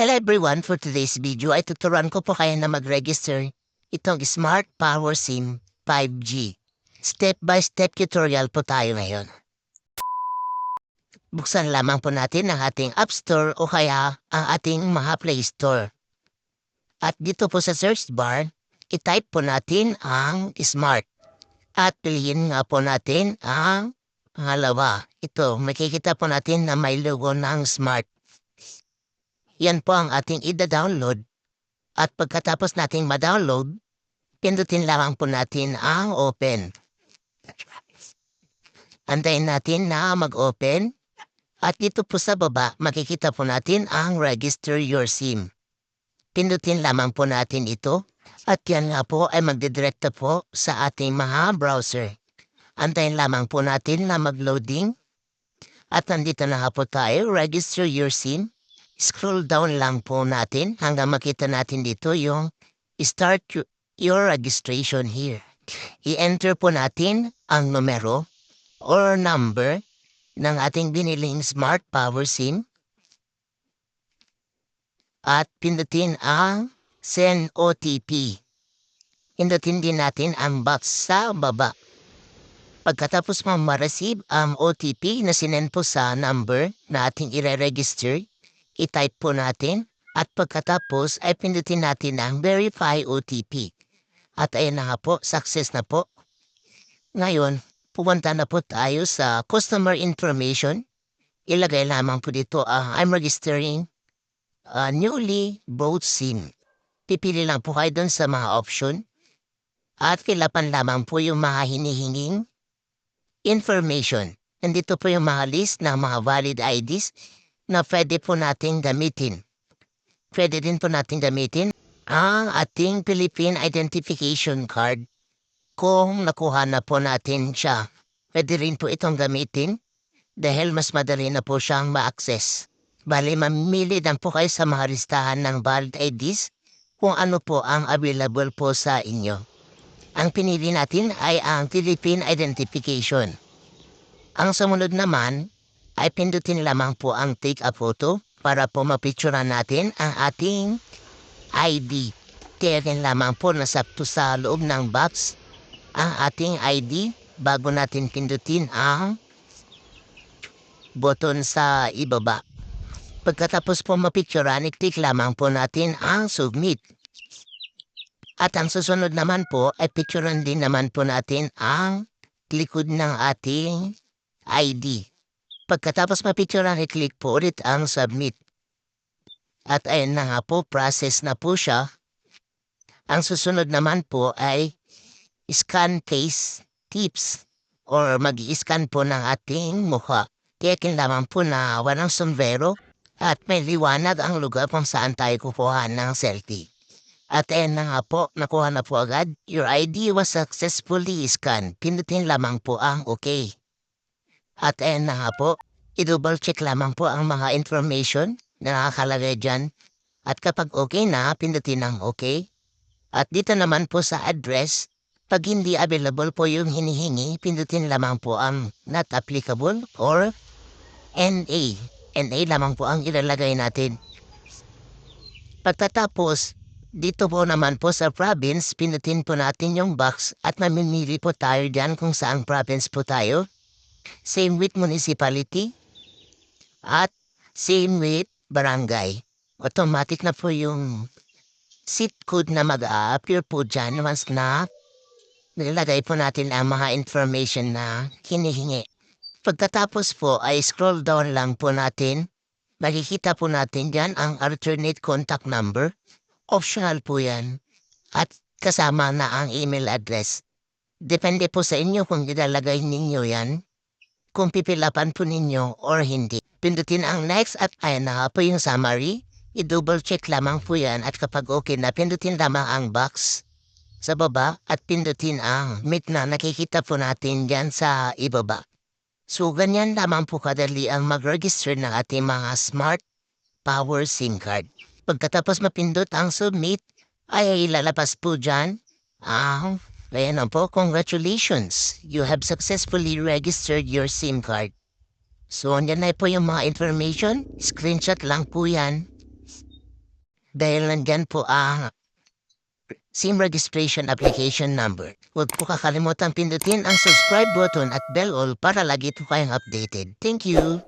Hello everyone, for today's video ay tuturuan ko po kayo na mag-register itong Smart Power SIM 5G. Step-by-step tutorial po tayo ngayon. Buksan lamang po natin ang ating App Store o kaya ang ating mga Play Store. At dito po sa search bar, i-type po natin ang Smart. At piliin nga po natin ang pangalawa. Ito, makikita po natin na may logo ng Smart. Yan po ang ating ida-download. At pagkatapos nating ma-download, pindutin lamang po natin ang open. Antayin natin na mag-open. At dito po sa baba, makikita po natin ang register your SIM. Pindutin lamang po natin ito. At yan nga po ay magdidirekta po sa ating mga browser. Antayin lamang po natin na mag-loading. At nandito na nga po tayo, register your SIM. Scroll down lang po natin hanggang makita natin dito yung start your registration here. I-enter po natin ang numero or number ng ating biniling Smart Power SIM. At pindutin ang Send OTP. Pindutin din natin ang box sa baba. Pagkatapos mo ma-receive ang OTP na sinend po sa number na ating i-register, i-type po natin at pagkatapos ay pindutin natin ang Verify OTP. At ayun na nga po, success na po. Ngayon, pupunta na po tayo sa Customer Information. Ilagay lamang po dito I'm registering a newly bought SIM. Pipili lang po kayo dun sa mga option at filapan lamang po yung mga hinihinging information. Nandito po yung mga list ng mga valid IDs na pwede po nating gamitin. Pwede din po nating gamitin ang ating Philippine Identification Card kung nakuha na po natin siya. Pwede rin po itong gamitin dahil mas madali na po siyang ma-access. Bali, mamili lang po kayo sa mga listahan ng valid IDs kung ano po ang available po sa inyo. Ang pinili natin ay ang Philippine Identification. Ang sumunod naman ay pindutin lamang po ang take a photo para po mapicturean natin ang ating ID. Tiyakin lamang po na sakto sa loob ng box ang ating ID bago natin pindutin ang button sa ibaba. Pagkatapos po mapicturean, i-click lamang po natin ang submit. At ang susunod naman po ay picturean din naman po natin ang likod ng ating ID. Pagkatapos mapicturean, i-click po ulit ang submit. At ayun na nga po, process na po siya. Ang susunod naman po ay scan face tips or mag-i-scan po ng ating mukha. Tiyakin lamang po na walang sombrero at may liwanag ang lugar kung saan tayo kukuha ng selfie. At ayun na nga po, nakuha na po agad. Your ID was successfully scanned. Pindutin lamang po ang okay. At ayun na nga po, i-double check lamang po ang mga information na nakakalagay dyan. At kapag okay na, pindutin ang okay. At dito naman po sa address, pag hindi available po yung hinihingi, pindutin lamang po ang not applicable or NA. NA lamang po ang ilalagay natin. Pagkatapos, dito po naman po sa province, pindutin po natin yung box at mamimili po tayo dyan kung saang province po tayo. Same with municipality at same with barangay. Automatic na po yung seat code na mag-a-appear po dyan once na nilagay po natin ang mga information na hinihingi. Pagkatapos po ay scroll down lang po natin. Makikita po natin dyan ang alternate contact number. Optional po yan. At kasama na ang email address. Depende po sa inyo kung ilalagay ninyo yan. Kung pipilapan po ninyo or hindi. Pindutin ang next at ayan na po yung summary. I-double check lamang po yan at kapag okay na, pindutin lamang ang box sa baba at pindutin ang meet na nakikita po natin dyan sa ibaba. So ganyan lamang po kadali ang mag-register ng ating mga Smart Power SIM card. Pagkatapos mapindot ang submit, ay ilalabas po dyan ang ayan na po, congratulations! You have successfully registered your SIM card. So, andyan na po yung mga information. Screenshot lang po yan. dahil nandyan po ang SIM registration application number. Huwag po kakalimutan pindutin ang subscribe button at bell all para lagi po kayong updated. Thank you!